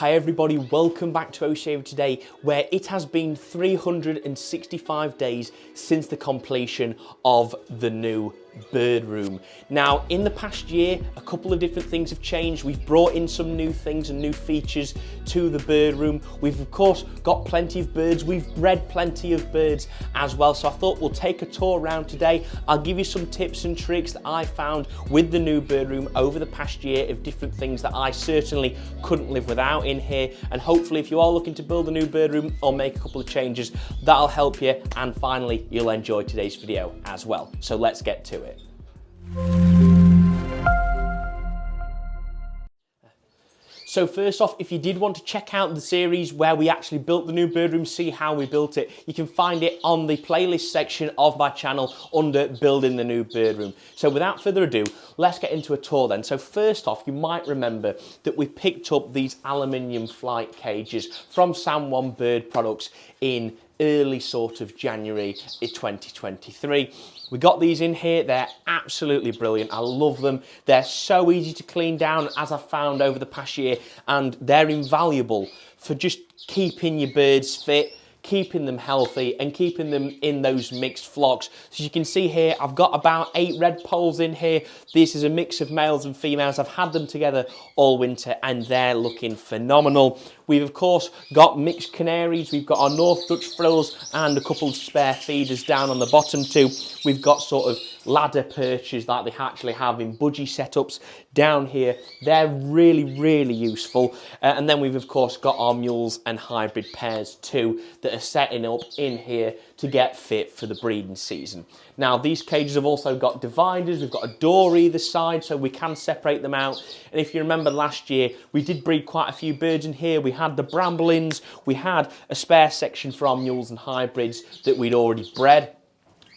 Hi everybody, welcome back to Oceaver Today, where it has been 365 days since the completion of the new bird room. Now, in the past year, a couple of different things have changed. We've brought in some new things and new features to the bird room. We've of course got plenty of birds. We've bred plenty of birds as well. So I thought we'll take a tour around today. I'll give you some tips and tricks that I found with the new bird room over the past year of different things that I certainly couldn't live without in here. And hopefully if you are looking to build a new bird room or make a couple of changes, that'll help you. And finally, you'll enjoy today's video as well. So let's get to it. So first off, if you did want to check out the series where we actually built the new bird room, see how we built it, you can find it on the playlist section of my channel under building the new bird room. So without further ado, let's get into a tour then. So first off, you might remember that we picked up these aluminium flight cages from San Juan Bird Products in early sort of January 2023. We got these in here, they're absolutely brilliant, I love them. They're so easy to clean down, as I've found over the past year, and they're invaluable for just keeping your birds fit, keeping them healthy and keeping them in those mixed flocks. So you can see here, I've got about 8 red poles in here. This is a mix of males and females. I've had them together all winter and they're looking phenomenal. We've of course got mixed canaries. We've got our North Dutch frills and a couple of spare feeders down on the bottom too. We've got sort of ladder perches like they actually have in budgie setups down here. They're really useful. And then we've of course got our mules and hybrid pairs too that are setting up in here to get fit for the breeding season. Now these cages have also got dividers. We've got a door either side so we can separate them out. And if you remember last year, we did breed quite a few birds in here. We had the bramblins, we had a spare section for our mules and hybrids that we'd already bred.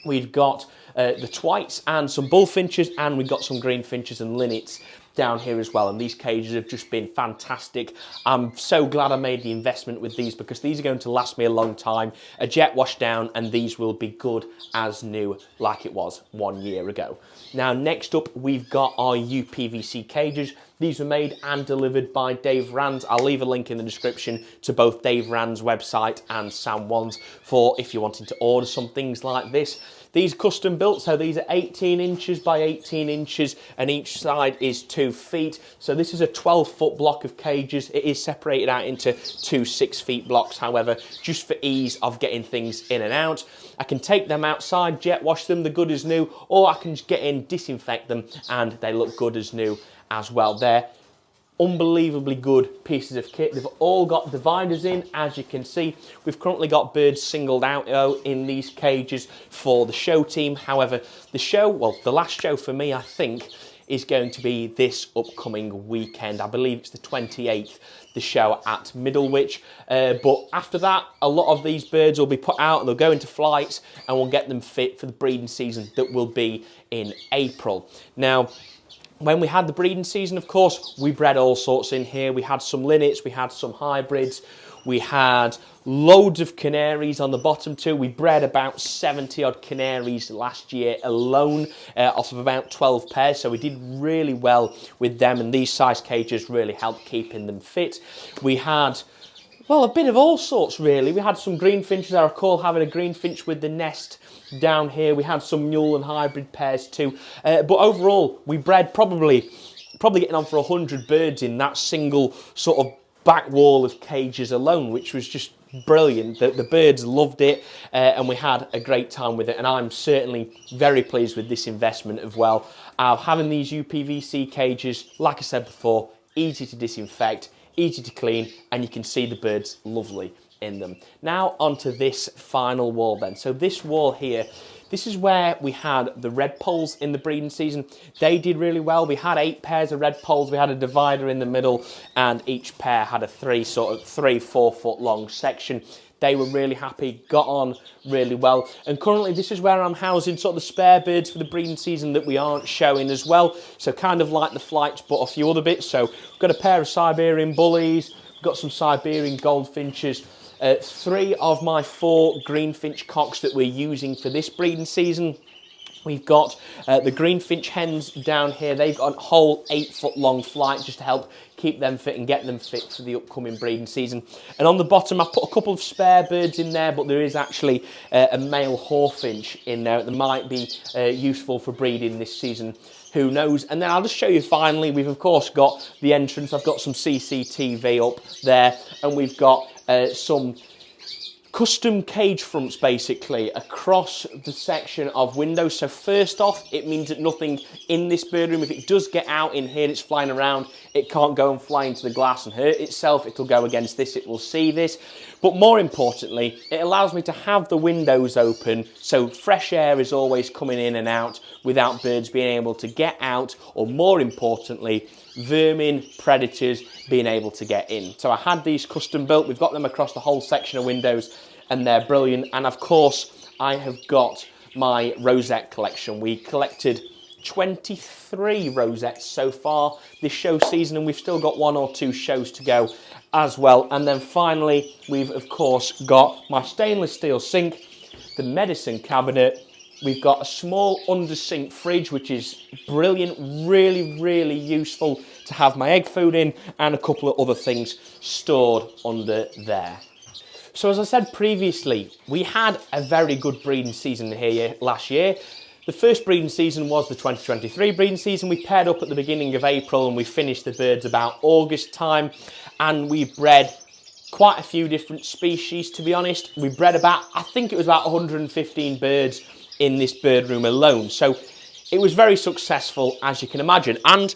We've got the twites and some bullfinches, and we've got some greenfinches and linnets down here as well, and these cages have just been fantastic. I'm so glad I made the investment with these because these are going to last me a long time. A jet wash down and these will be good as new like it was 1 year ago. Now next up we've got our UPVC cages. These were made and delivered by Dave Rand's. I'll leave a link in the description to both Dave Rand's website and San Juan's for if you're wanting to order some things like this. These custom built, so these are 18 inches by 18 inches and each side is 2 feet. So this is a 12-foot block of cages. It is separated out into 2 6-foot blocks, however, just for ease of getting things in and out. I can take them outside, jet wash them, they're good as new, or I can just get in, disinfect them, and they look good as new as well. They're unbelievably good pieces of kit. They've all got dividers in, as you can see. We've currently got birds singled out in these cages for the show team. However, the show, well, the last show for me, I think, is going to be this upcoming weekend. I believe it's the 28th, the show at Middlewich. But after that, a lot of these birds will be put out, they'll go into flights, and we'll get them fit for the breeding season that will be in April. Now, when we had the breeding season, of course, we bred all sorts in here. We had some linnets, we had some hybrids, we had loads of canaries on the bottom too. We bred about 70 odd canaries last year alone off of about 12 pairs. So we did really well with them, and these size cages really helped keeping them fit. We had, well, a bit of all sorts really. We had some greenfinches. I recall having a greenfinch with the nest down here. We had some mule and hybrid pairs too. But overall, we bred probably getting on for 100 birds in that single sort of back wall of cages alone, which was just brilliant. The birds loved it, and we had a great time with it, and I'm certainly very pleased with this investment as well. Having these UPVC cages, like I said before, easy to disinfect, easy to clean, and you can see the birds lovely in them. Now onto this final wall then. So this wall here, this is where we had the red poles in the breeding season. They did really well. We had 8 pairs of red poles. We had a divider in the middle, and each pair had a 3-4 foot long section. They were really happy, got on really well. And currently this is where I'm housing sort of the spare birds for the breeding season that we aren't showing as well. So kind of like the flights, but a few other bits. So we've got a pair of Siberian bullies, we've got some Siberian goldfinches, 3 of my 4 greenfinch cocks that we're using for this breeding season. We've got the greenfinch hens down here. They've got a whole 8-foot long flight just to help keep them fit and get them fit for the upcoming breeding season. And on the bottom, I've put a couple of spare birds in there, but there is actually a male hawfinch in there that might be useful for breeding this season. Who knows? And then I'll just show you finally, we've of course got the entrance. I've got some CCTV up there, and we've got some custom cage fronts basically across the section of windows. So first off, it means that nothing in this bird room, if it does get out in here, it's flying around, it can't go and fly into the glass and hurt itself. It'll go against this, it will see this. But more importantly, it allows me to have the windows open so fresh air is always coming in and out without birds being able to get out, or more importantly, vermin, predators being able to get in. So I had these custom built. We've got them across the whole section of windows, and they're brilliant. And of course, I have got my rosette collection. We collected 23 rosettes so far this show season, and we've still got 1 or 2 shows to go as well. And then finally, we've of course got my stainless steel sink, the medicine cabinet. We've got a small under sink fridge, which is brilliant, really useful to have my egg food in, and a couple of other things stored under there. So as I said previously, we had a very good breeding season here last year. The first breeding season was the 2023 breeding season. We paired up at the beginning of April and we finished the birds about August time, and we bred quite a few different species, to be honest. We bred about, I think it was about 115 birds in this bird room alone. So it was very successful, as you can imagine. And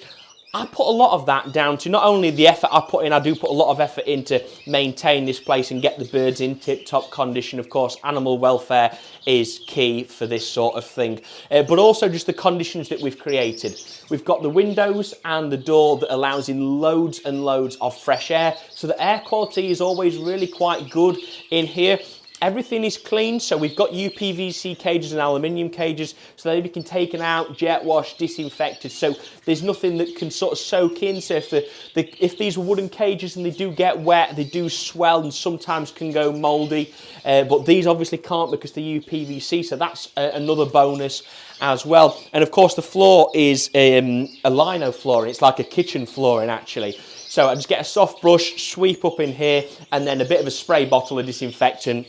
I put a lot of that down to not only the effort I put in, I do put a lot of effort in to maintain this place and get the birds in tip-top condition. Of course, animal welfare is key for this sort of thing, but also just the conditions that we've created. We've got the windows and the door that allows in loads and loads of fresh air, so the air quality is always really quite good in here. Everything is clean, so we've got UPVC cages and aluminium cages, so they can be taken out, jet washed, disinfected, so there's nothing that can sort of soak in. So if these were wooden cages and they do get wet, they do swell and sometimes can go mouldy, but these obviously can't because they're UPVC, so that's another bonus as well. And of course the floor is a lino flooring. It's like a kitchen flooring actually. So I just get a soft brush, sweep up in here, and then a bit of a spray bottle of disinfectant,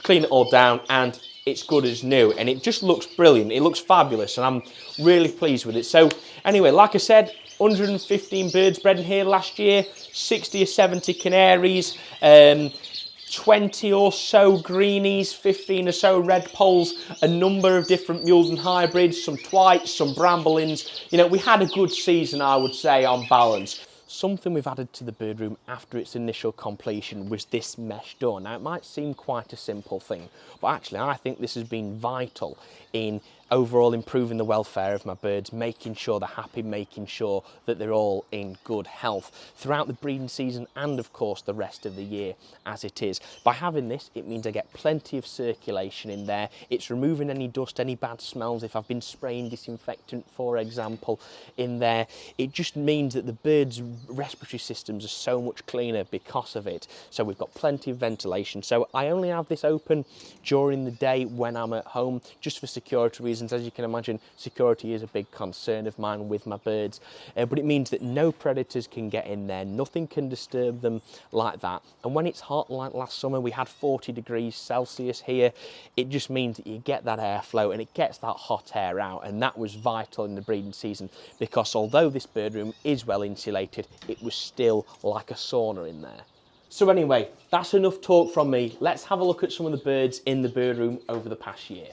clean it all down, and it's good as new. And it just looks brilliant. It looks fabulous, and I'm really pleased with it. So anyway, like I said, 115 birds bred in here last year, 60 or 70 canaries, 20 or so greenies, 15 or so red poles, a number of different mules and hybrids, some twites, some bramblins. You know, we had a good season, I would say, on balance. Something we've added to the bird room after its initial completion was this mesh door. Now, it might seem quite a simple thing, but actually I think this has been vital in overall improving the welfare of my birds, making sure they're happy, making sure that they're all in good health throughout the breeding season and of course the rest of the year as it is. By having this, it means I get plenty of circulation in there. It's removing any dust, any bad smells if I've been spraying disinfectant, for example, in there. It just means that the birds' respiratory systems are so much cleaner because of it. So we've got plenty of ventilation. So I only have this open during the day when I'm at home, just for security reasons. As you can imagine, security is a big concern of mine with my birds, but it means that no predators can get in there, nothing can disturb them like that. And when it's hot, like last summer, we had 40 degrees Celsius here, it just means that you get that airflow and it gets that hot air out, and that was vital in the breeding season, because although this bird room is well insulated, it was still like a sauna in there. So anyway, that's enough talk from me. Let's have a look at some of the birds in the bird room over the past year.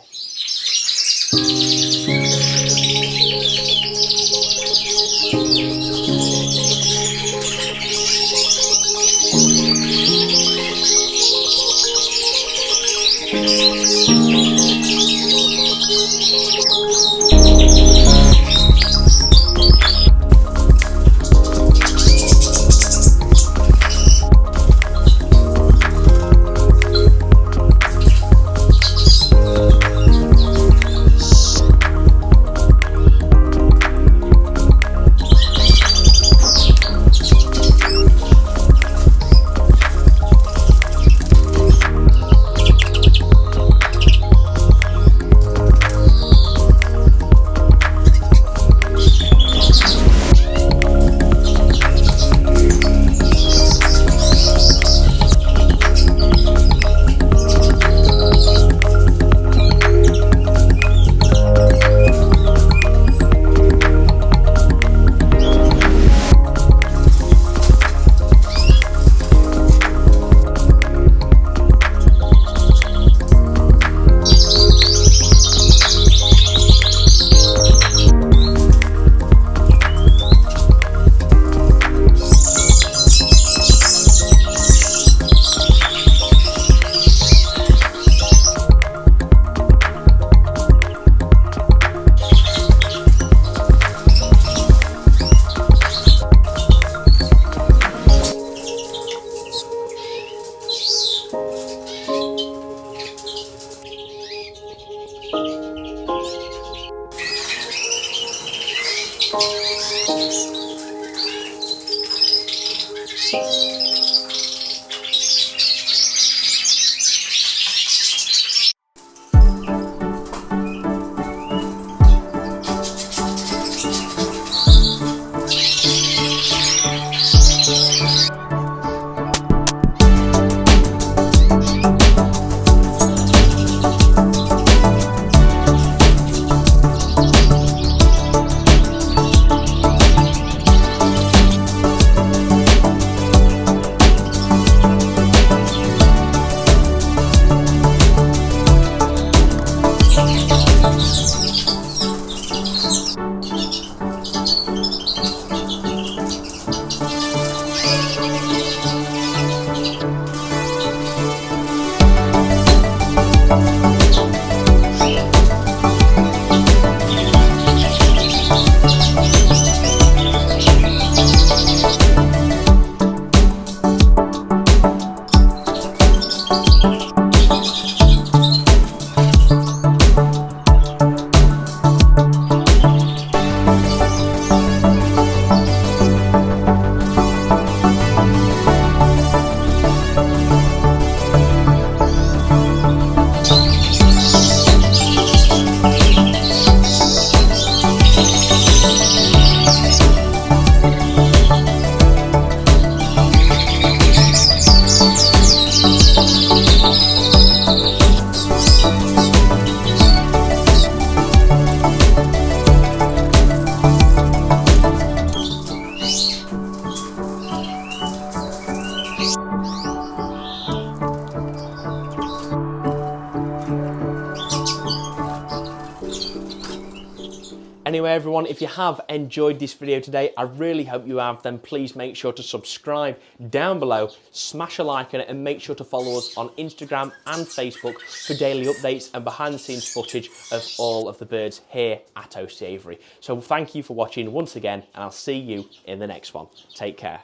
Anyway, everyone, if you have enjoyed this video today, I really hope you have, then please make sure to subscribe down below, smash a like on it, and make sure to follow us on Instagram and Facebook for daily updates and behind the scenes footage of all of the birds here at Ostie Aviary. So thank you for watching once again, and I'll see you in the next one. Take care.